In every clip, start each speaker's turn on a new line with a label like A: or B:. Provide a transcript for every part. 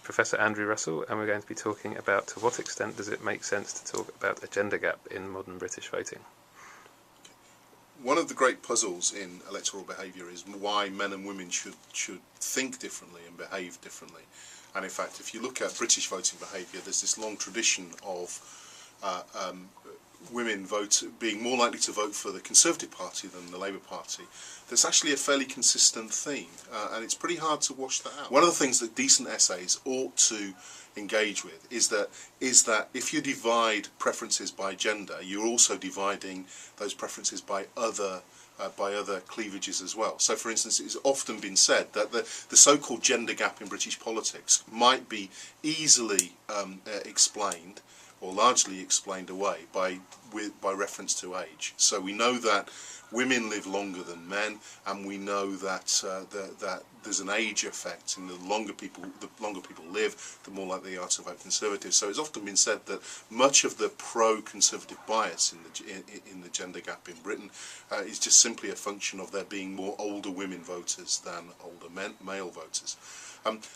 A: Professor Andrew Russell, and we're going to be talking about to what extent does it make sense to talk about a gender gap in modern British voting.
B: One of the great puzzles in electoral behaviour is why men and women should think differently and behave differently. And in fact, if you look at British voting behaviour, there's this long tradition of women being more likely to vote for the Conservative Party than the Labour Party. That's actually a fairly consistent theme, and it's pretty hard to wash that out. One of the things that decent essays ought to engage with is that if you divide preferences by gender, you're also dividing those preferences by other cleavages as well. So, for instance, it's often been said that the so-called gender gap in British politics might be easily explained, or largely explained away, by reference to age. So we know that women live longer than men, and we know that that there's an age effect, and the longer people live, the more likely they are to vote Conservative. So it's often been said that much of the pro-Conservative bias in the gender gap in Britain is just simply a function of there being more older women voters than older male voters.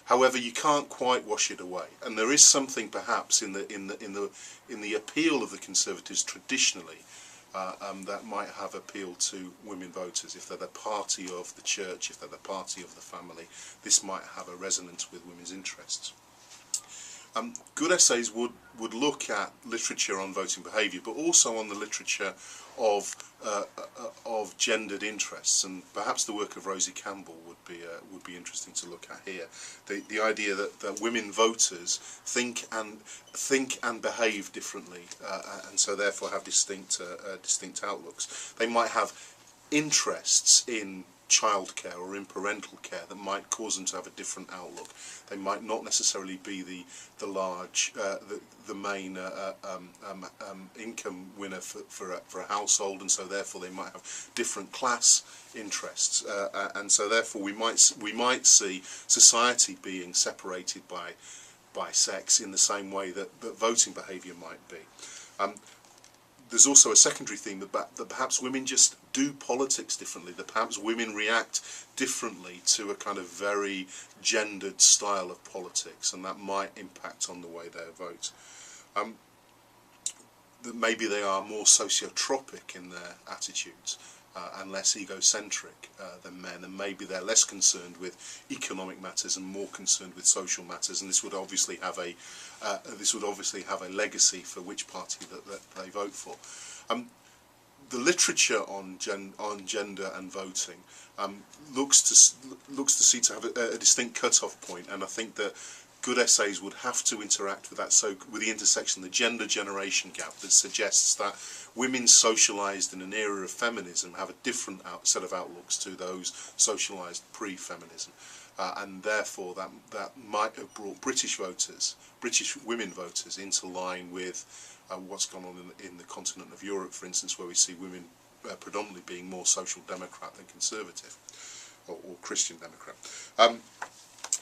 B: However, you can't quite wash it away, and there is something perhaps in the appeal of the Conservatives traditionally that might have appealed to women voters. If they're the party of the church, if they're the party of the family, this might have a resonance with women's interests. Good essays would look at literature on voting behaviour, but also on the literature of gendered interests, and perhaps the work of Rosie Campbell would be interesting to look at here. The idea that women voters think and behave differently, and so therefore have distinct outlooks. They might have interests in childcare or in parental care that might cause them to have a different outlook. They might not necessarily be the main income winner for a household, and so therefore they might have different class interests, and so therefore we might see society being separated by sex in the same way that voting behaviour might be. There's also a secondary theme that perhaps women just do politics differently, that perhaps women react differently to a kind of very gendered style of politics, and that might impact on the way they vote. That maybe they are more sociotropic in their attitudes and less egocentric than men, and maybe they're less concerned with economic matters and more concerned with social matters, and this would obviously have a legacy for which party that they vote for. The literature on gender and voting looks to have a distinct cut-off point, and I think that good essays would have to interact with that, so with the intersection, the gender generation gap that suggests that women socialised in an era of feminism have a different set of outlooks to those socialised pre-feminism, and therefore that might have brought British women voters into line with what's gone on in the continent of Europe, for instance, where we see women predominantly being more social democrat than conservative, or Christian democrat.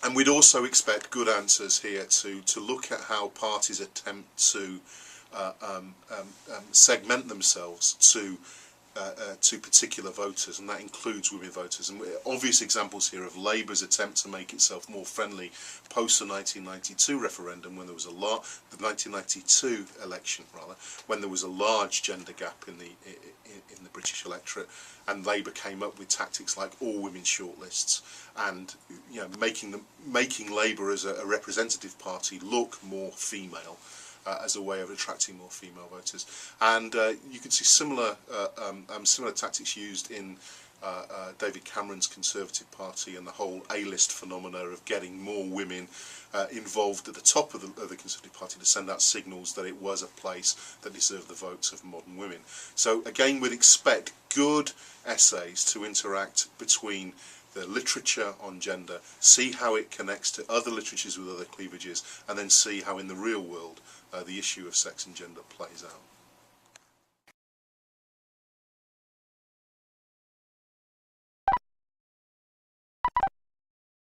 B: And we'd also expect good answers here to look at how parties attempt to segment themselves to particular voters, and that includes women voters. And obvious examples here of Labour's attempt to make itself more friendly post the 1992 referendum, when there was the 1992 election rather, when there was a large gender gap in the British electorate, and Labour came up with tactics like all women shortlists, and making Labour as a representative party look more female, as a way of attracting more female voters. And you can see similar tactics used in David Cameron's Conservative Party and the whole A-list phenomena of getting more women involved at the top of the Conservative Party to send out signals that it was a place that deserved the votes of modern women. So again, we'd expect good essays to interact between the literature on gender, see how it connects to other literatures with other cleavages, and then see how in the real world the issue of sex and gender plays out.